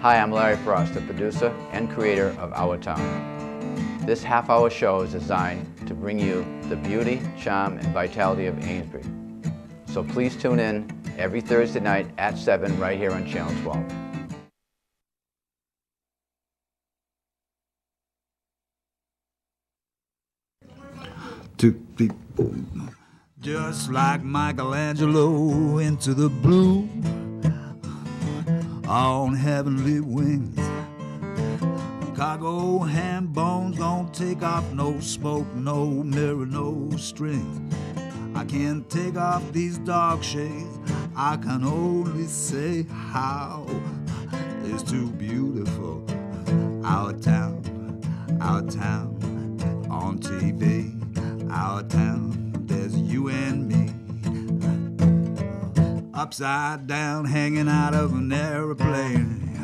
Hi, I'm Larry Frost, the producer and creator of Our Town. This half-hour show is designed to bring you the beauty, charm, and vitality of Amesbury. So please tune in every Thursday night at 7 right here on Channel 12. Just like Michelangelo into the blue on heavenly wings. Cargo ham bones don't take off, no smoke, no mirror, no strings. I can't take off these dark shades. I can only say how it's too beautiful. Our town on TV. Our town, there's you and me. Upside down, hanging out of an airplane.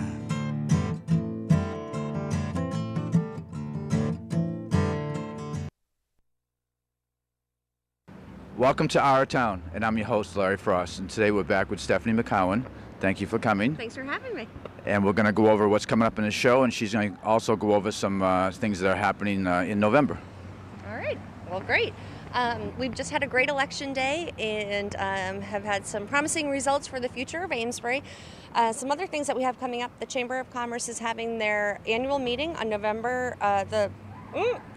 Welcome to Our Town, and I'm your host, Larry Frost. And today we're back with Stephanie McCowan. Thank you for coming. Thanks for having me. And we're going to go over what's coming up in the show, and she's going to also go over some things that are happening in November. All right. Well, great. We've just had a great election day and have had some promising results for the future of Amesbury. Some other things that we have coming up, the Chamber of Commerce is having their annual meeting on November,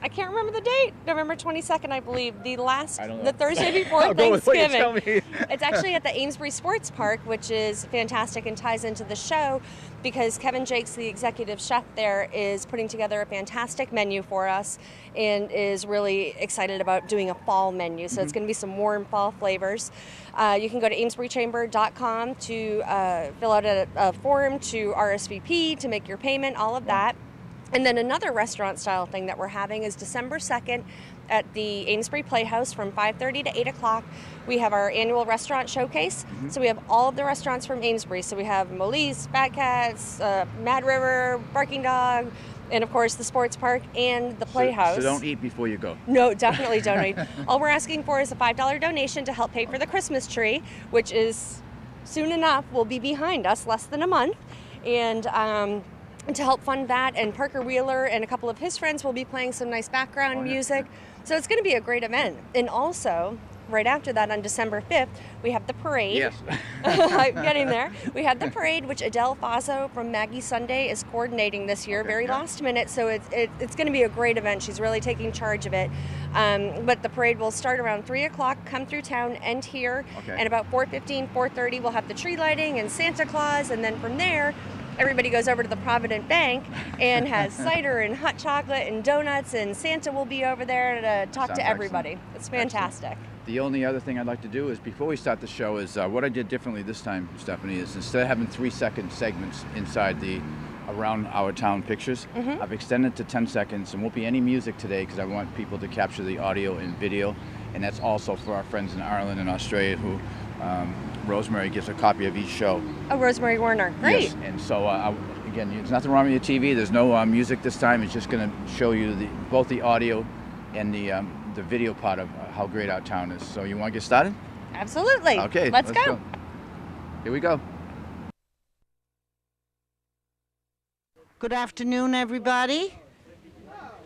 I can't remember the date, November 22nd, I believe, the Thursday before Thanksgiving. It's actually at the Amesbury Sports Park, which is fantastic and ties into the show because Kevin Jakes, the executive chef there, is putting together a fantastic menu for us and is really excited about doing a fall menu. So it's going to be some warm fall flavors. You can go to amesburychamber.com to fill out a form to RSVP, to make your payment, all of that. And then another restaurant-style thing that we're having is December 2nd at the Amesbury Playhouse from 5:30 to 8 o'clock. We have our annual restaurant showcase. So we have all of the restaurants from Amesbury. So we have Molise, Fat Cats, Mad River, Barking Dog, and of course the sports park and the Playhouse. So don't eat before you go. No, definitely don't eat. All we're asking for is a $5 donation to help pay for the Christmas tree, which is soon enough will be behind us, less than a month. And to help fund that, and Parker Wheeler and a couple of his friends will be playing some nice background music. So it's going to be a great event. And also, right after that on December 5th, we have the parade. Yes. I'm getting there. We have the parade, which Adele Fazo from Maggie Sunday is coordinating this year, very last minute. So it's going to be a great event. She's really taking charge of it. But the parade will start around 3 o'clock, come through town, end here. And about 4:15, 4:30, we'll have the tree lighting and Santa Claus. And then from there, everybody goes over to the Provident Bank and has cider and hot chocolate and donuts, and Santa will be over there to talk to everybody. Excellent. It's fantastic. Excellent. The only other thing I'd like to do is, before we start the show, is what I did differently this time, Stephanie, is instead of having 3-second segments inside the Around Our Town pictures, I've extended to 10 seconds, and won't be any music today because I want people to capture the audio and video, and that's also for our friends in Ireland and Australia who Rosemary gives a copy of each show. Oh, Rosemary Warner. Great. Yes, and so again, there's nothing wrong with your TV. There's no music this time. It's just going to show you both the audio and the video part of how great our town is. So you want to get started? Absolutely. Okay, let's go. Here we go. Good afternoon, everybody.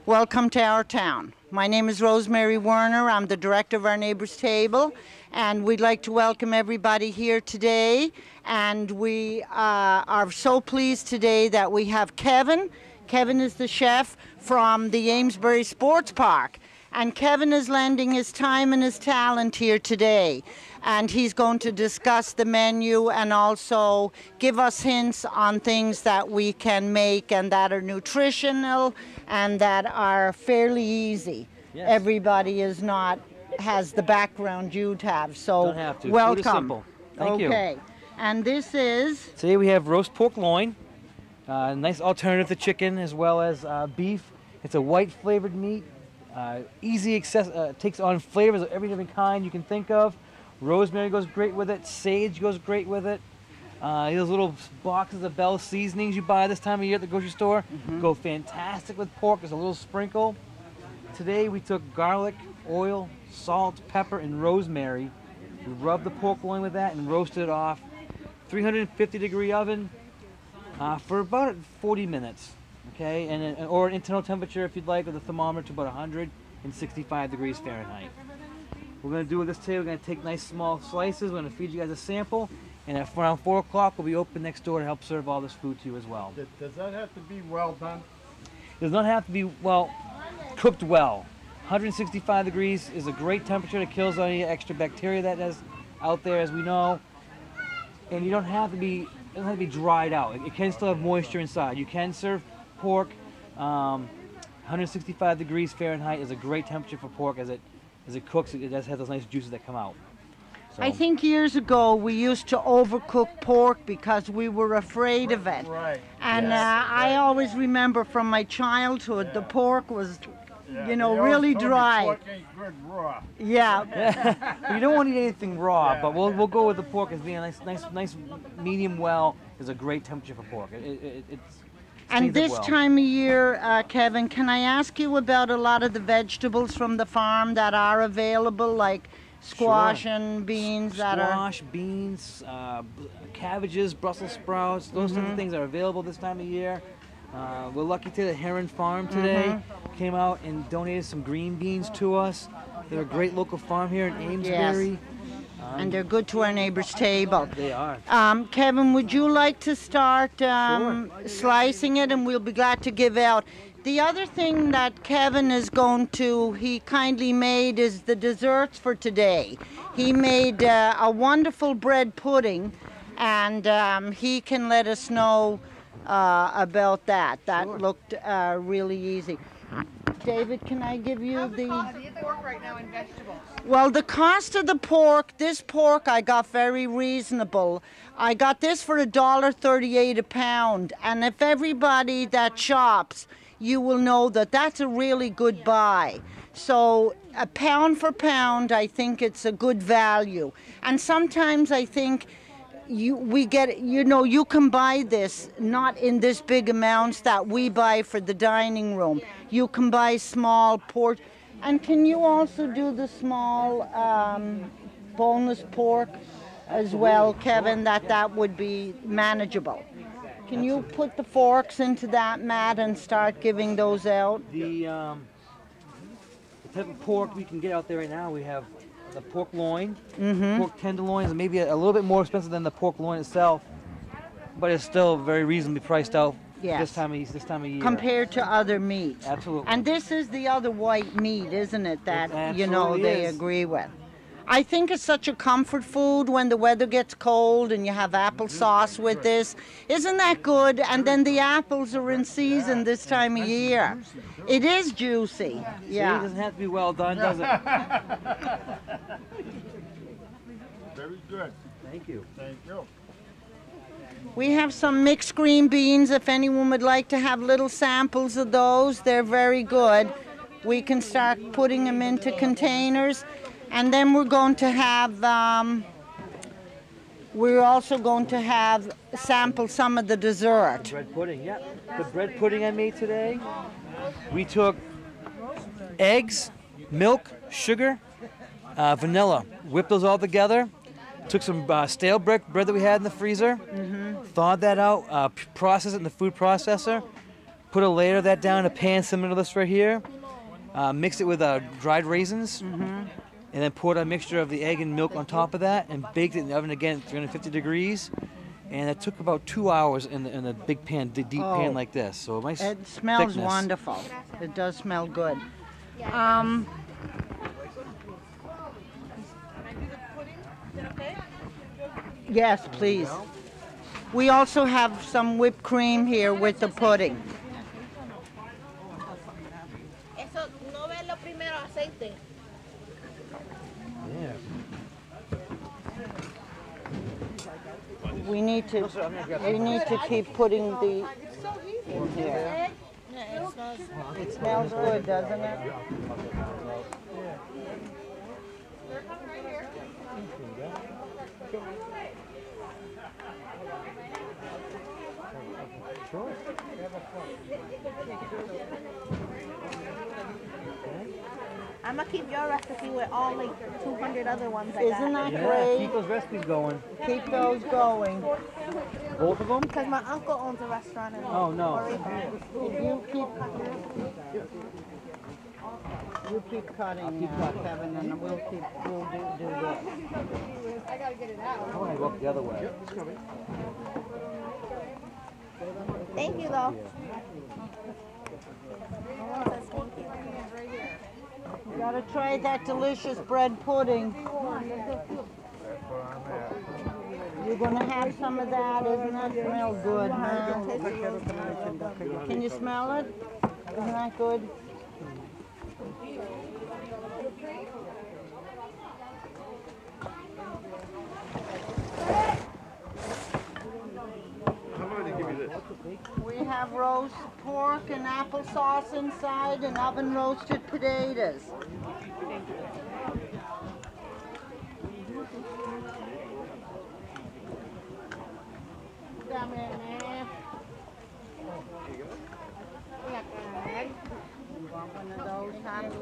Welcome to our town. My name is Rosemary Werner. I'm the director of Our Neighbor's Table, and we'd like to welcome everybody here today. And we are so pleased today that we have Kevin. Kevin is the chef from the Amesbury Sports Park. And Kevin is lending his time and his talent here today. And he's going to discuss the menu and also give us hints on things that we can make and that are nutritional and that are fairly easy. Yes. Everybody has the background you'd have, so don't have to. welcome. Food is simple. Thank you. Okay, and this is? Today we have roast pork loin, nice alternative to chicken as well as beef. It's a white flavored meat, easy access, takes on flavors of every different kind you can think of. Rosemary goes great with it, sage goes great with it. Those little boxes of Bell seasonings you buy this time of year at the grocery store go fantastic with pork. There's a little sprinkle. Today we took garlic, oil, salt, pepper, and rosemary. We rubbed the pork loin with that and roasted it off. 350-degree oven, For about 40 minutes, okay, or an internal temperature if you'd like, with a thermometer to about 165 degrees Fahrenheit. We're going to do with this today, we're going to take nice small slices, we're going to feed you guys a sample, and at around 4 o'clock we'll be open next door to help serve all this food to you as well. Does that have to be well done? It does not have to be, well, cooked well. 165 degrees is a great temperature that kills any extra bacteria that is out there, as we know. And you don't have to be, it doesn't have to be dried out. It can still have moisture inside. You can serve pork. 165 degrees Fahrenheit is a great temperature for pork. As it cooks, it does have those nice juices that come out. So. I think years ago we used to overcook pork because we were afraid of it. Right. And Yes. I always remember from my childhood, the pork was, you know, They always really told me dry. pork ain't good raw. Yeah. You don't want to eat anything raw, Yeah. but we'll go with the pork as being a nice medium well is a great temperature for pork. It's And stains up this well. time of year, Kevin, can I ask you about a lot of the vegetables from the farm that are available, like squash Sure. and beans that are... Squash, beans, cabbages, Brussels sprouts, those types of things are available this time of year. We're lucky today that Heron Farm today came out and donated some green beans to us. They're a great local farm here in Amesbury. And they're good to our neighbor's table. They are. Kevin, would you like to start slicing it, and we'll be glad to give out. The other thing that Kevin is going to, he kindly made, is the desserts for today. He made a wonderful bread pudding, and he can let us know about that. That looked really easy. David, can I give you How's the cost of pork right now in vegetables? Well, the cost of the pork, this pork I got very reasonable. I got this for $1.38 a pound, and if everybody that shops, you will know that that's a really good buy. So a pound for pound, I think it's a good value. And sometimes I think you can buy this not in this big amounts that we buy for the dining room. You can buy small pork. And can you also do the small boneless pork as well, Kevin? That would be manageable. Can you put the forks into that, Matt, and start giving those out? The type of pork we can get out there right now, we have the pork loin, pork tenderloins, maybe a little bit more expensive than the pork loin itself, but it's still very reasonably priced out this time of year. Compared to other meats. Absolutely. And this is the other white meat, isn't it, that, It they is. agree with. I think it's such a comfort food when the weather gets cold and you have applesauce with this. Isn't that good? And then the apples are in season this time of year. It is juicy. See, it Yeah. doesn't have to be well done, does it? Very good. Thank you. Thank you. We have some mixed green beans. If anyone would like to have little samples of those, they're very good. We can start putting them into containers. And then we're going to have, we're also going to have sample some of the dessert. Bread pudding, yeah. The bread pudding I made today, we took eggs, milk, sugar, vanilla, whipped those all together, took some stale bread that we had in the freezer, thawed that out, processed it in the food processor, put a layer of that down in a pan similar to this right here, mixed it with dried raisins, and then poured a mixture of the egg and milk on top of that and baked it in the oven again at 350 degrees. And it took about 2 hours in the big pan, deep pan like this. So a nice It smells thickness. wonderful. It does smell good. Yes, please. We also have some whipped cream here with the pudding. Eso, no verlo primero, aceite. Yeah. We need to keep putting the in here. It smells good, doesn't it? I'm gonna keep your recipe with all like 200 other ones like Isn't that. that Yeah, great? keep those recipes going. Keep those going. Both of them? Because my uncle owns a restaurant in Oh, no. You keep cutting, Kevin, and we'll do this. I want to go up the other way. Thank you though. You gotta try that delicious bread pudding. You're gonna have some of that. Doesn't that smell good, huh? Can you smell it? Isn't that good? We have roast pork and applesauce inside and oven roasted potatoes. Come in, man. You want one of those, honey?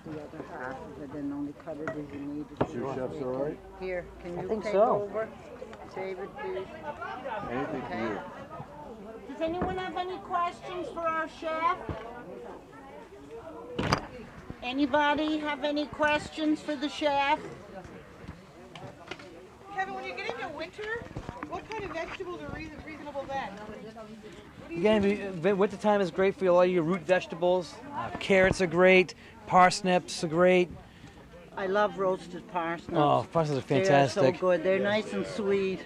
The other half of it and only cut it as you need it. Your chef's all right? Here, can you think take so. over? David, please. Anything for you. Does anyone have any questions for our chef? Anybody have any questions for the chef? Kevin, when you get into winter, what kind of vegetables are reasonable then? Again, winter time is great for a lot of your root vegetables. Carrots are great. Parsnips are great. I love roasted parsnips. Oh, parsnips are They are fantastic. so good. They're nice and sweet.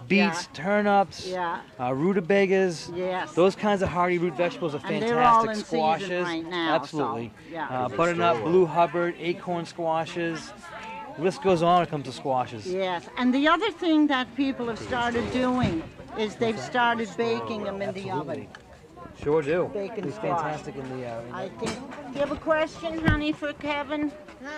Beets, turnips, Yeah. rutabagas. Yes. Those kinds of hardy root vegetables are And fantastic. they're all in season Squashes, right now, absolutely. so, yeah. Butternut, blue Hubbard, acorn squashes. The list goes on when it comes to squashes. Yes, and the other thing that people have started doing is they've started baking them in the oven. Sure do. Bacon It's squash. fantastic in the. I think. Do you have a question, honey, for Kevin? No.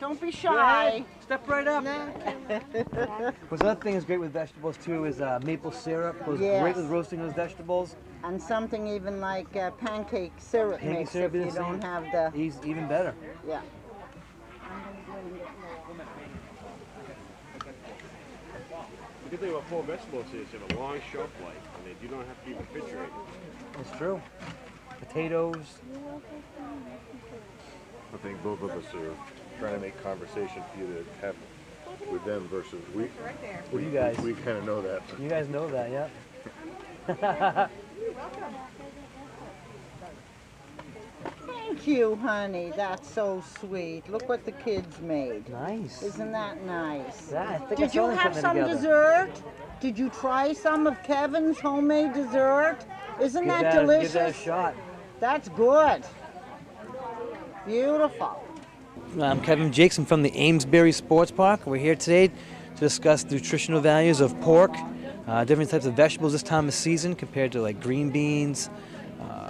Don't be Go shy. ahead. Step right up. No. Because another thing that's great with vegetables too is maple syrup. Goes Yes. great with roasting those vegetables. And something even like pancake syrup Pancake mix syrup if is you the don't same. have the. Even better. Yeah. The good thing about fall vegetables is they have a long shelf life and they do not have to be refrigerated. It's true. Potatoes. I think both of us are trying to make conversation for you to have with them versus we. What do you guys? We kind of know that. You guys know that, yeah? Thank you, honey. That's so sweet. Look what the kids made. Nice. Isn't that nice? Yeah, I think I Did you saw them have putting it some together. dessert? Did you try some of Kevin's homemade dessert? Isn't Give that that, delicious? Give that a shot. That's good. Beautiful. I'm Kevin Jakes. I'm from the Amesbury Sports Park. We're here today to discuss the nutritional values of pork, different types of vegetables this time of season compared to like green beans,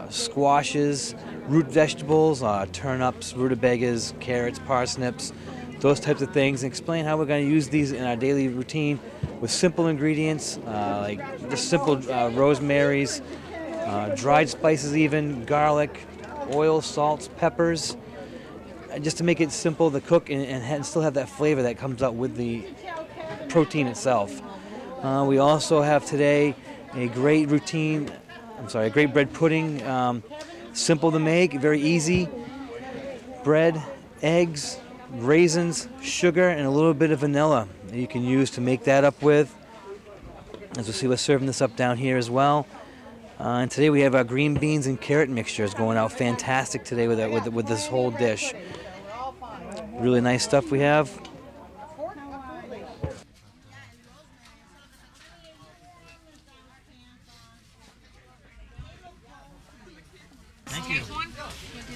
squashes, root vegetables, turnips, rutabagas, carrots, parsnips, those types of things, and explain how we're going to use these in our daily routine with simple ingredients like just simple rosemaries, dried spices even, garlic, oil, salts, peppers, just to make it simple to cook and still have that flavor that comes out with the protein itself. We also have today a great great bread pudding, simple to make, very easy. Bread, eggs, raisins, sugar, and a little bit of vanilla that you can use to make that up with. As you'll see, we're serving this up down here as well. And today we have our green beans and carrot mixtures going out fantastic today with this whole dish. Really nice stuff we have. Thank you.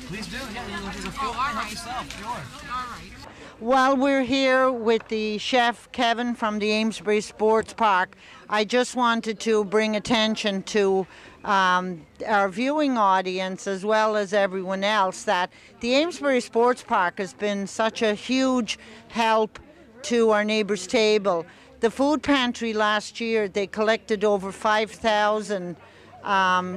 Please do. Yeah, there's a full help yourself. Sure. All right. While we're here with the chef Kevin from the Amesbury Sports Park, I just wanted to bring attention to our viewing audience as well as everyone else that the Amesbury Sports Park has been such a huge help to our neighbours' table. The food pantry last year, they collected over 5,000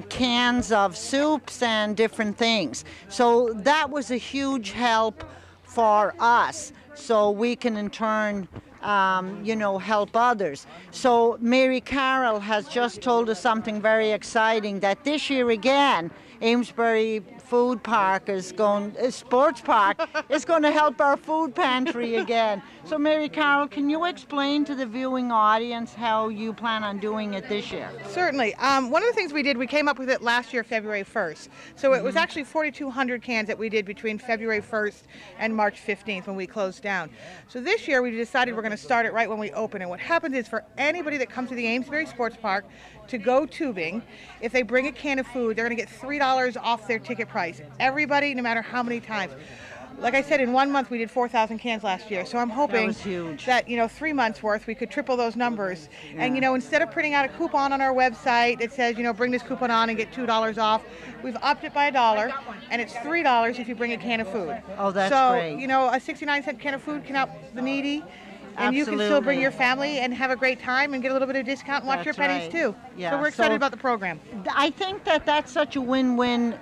cans of soups and different things. So that was a huge help for us, so we can in turn help others. So Mary Carroll has just told us something very exciting, that this year again Amesbury Sports Park is going to help our food pantry again. So Mary Carroll, can you explain to the viewing audience how you plan on doing it this year? Certainly. One of the things we did, we came up with it last year, February 1st. So it was actually 4,200 cans that we did between February 1st and March 15th when we closed down. So this year we decided we're going to start it right when we open. And what happens is, for anybody that comes to the Amesbury Sports Park to go tubing, if they bring a can of food, they're going to get $3 off their ticket price. Everybody, no matter how many times. Like I said, in 1 month we did 4,000 cans last year, so I'm hoping that 3 months worth we could triple those numbers. Yeah. And instead of printing out a coupon on our website that says bring this coupon on and get $2 off, we've upped it by $1, and it's $3 if you bring a can of food. Oh, that's great. So a 69-cent can of food can help the needy. And you can still bring your family and have a great time and get a little bit of discount and watch your pennies too. Yeah. So we're excited about the program. I think that's such a win-win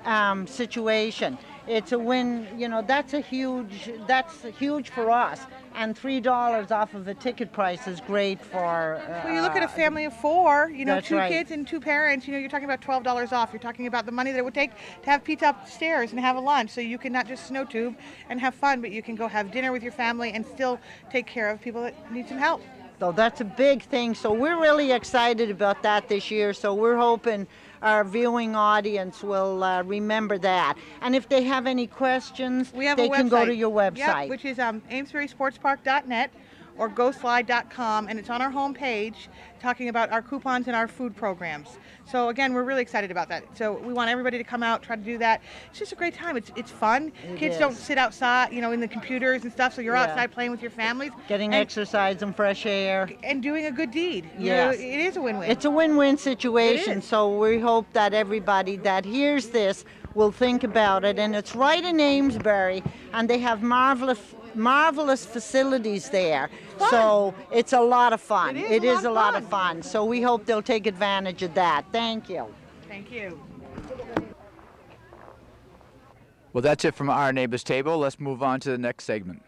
situation. It's a win, that's huge for us. And $3 off of a ticket price is great for... well, you look at a family of four, two right. kids and two parents, you're talking about $12 off. You're talking about the money that it would take to have pizza upstairs and have a lunch. So you can not just snow tube and have fun, but you can go have dinner with your family and still take care of people that need some help. So that's a big thing. So we're really excited about that this year. So we're hoping our viewing audience will remember that. And if they have any questions, they can go to your website. Yep, which is amesburysportspark.net or goslide.com, and it's on our home page talking about our coupons and our food programs. So again, we're really excited about that. So we want everybody to come out, try to do that. It's just a great time. It's fun. Kids don't sit outside, in the computers and stuff, so you're outside playing with your families. Getting exercise and fresh air. And doing a good deed. Yes. It is a win-win. It's a win-win situation, so we hope that everybody that hears this will think about it. And it's right in Amesbury, and they have marvelous facilities there. Fun. So it's a lot of fun. It is a lot of fun. So we hope they'll take advantage of that. Thank you. Thank you. Well, that's it from our neighbor's table. Let's move on to the next segment.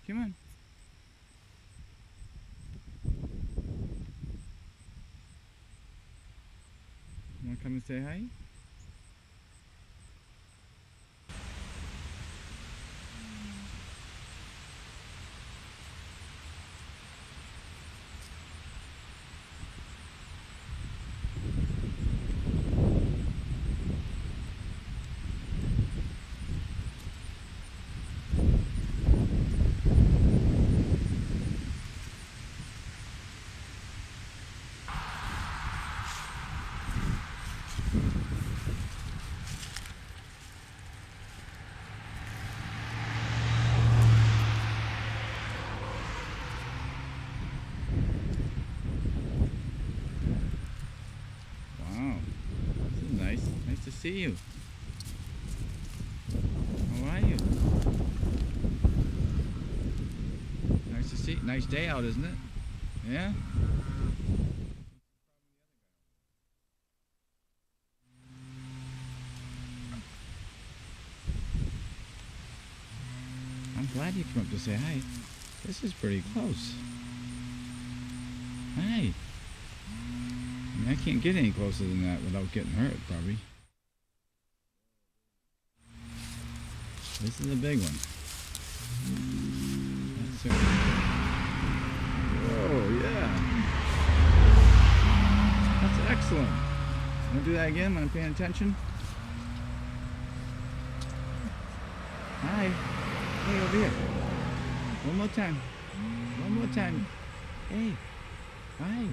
Come on. You want to come and say hi? Nice to see you. How are you? Nice to see you. Nice day out, isn't it? Yeah? I'm glad you came up to say hi. This is pretty close. Hi. I mean, I can't get any closer than that without getting hurt, probably. This is a big one. That's it. Whoa, yeah. That's excellent. Want to do that again when I'm paying attention? Hi. Hey, over here. One more time. One more time. Hey. Hi.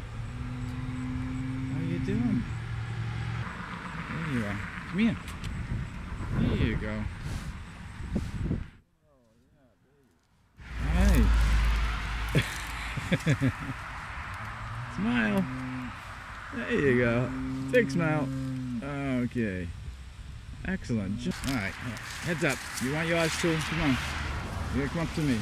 How you doing? There you are. Come here. There you go. Hi. Smile. There you go. Big smile. Okay. Excellent. All right. Heads up. You want yours too? Come on. You gotta come up to me.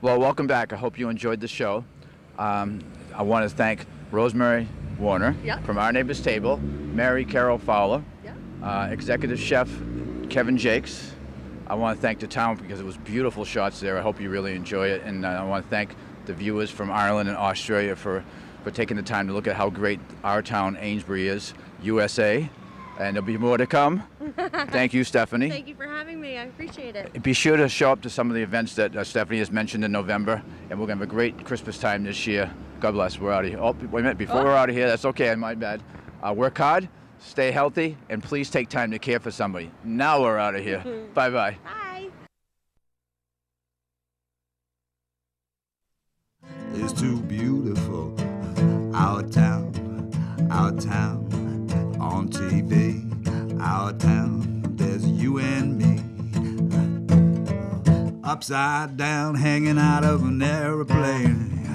Well, welcome back. I hope you enjoyed the show. I want to thank Rosemary Warner from Our Neighbor's Table, Mary Carol Fowler, Executive Chef Kevin Jakes. I want to thank the town because it was beautiful shots there. I hope you really enjoy it. And I want to thank the viewers from Ireland and Australia for taking the time to look at how great our town, Amesbury, is, USA. And there'll be more to come. Thank you, Stephanie. Thank you for having me. I appreciate it. Be sure to show up to some of the events that Stephanie has mentioned in November, and we're going to have a great Christmas time this year. God bless. We're out of here. Oh, wait a minute. Before we're out of here, that's okay. My bad. Work hard, stay healthy, and please take time to care for somebody. Now we're out of here. Bye-bye. Bye. It's too beautiful. Our town on TV. Our town, there's you and me. Upside down, hanging out of an airplane.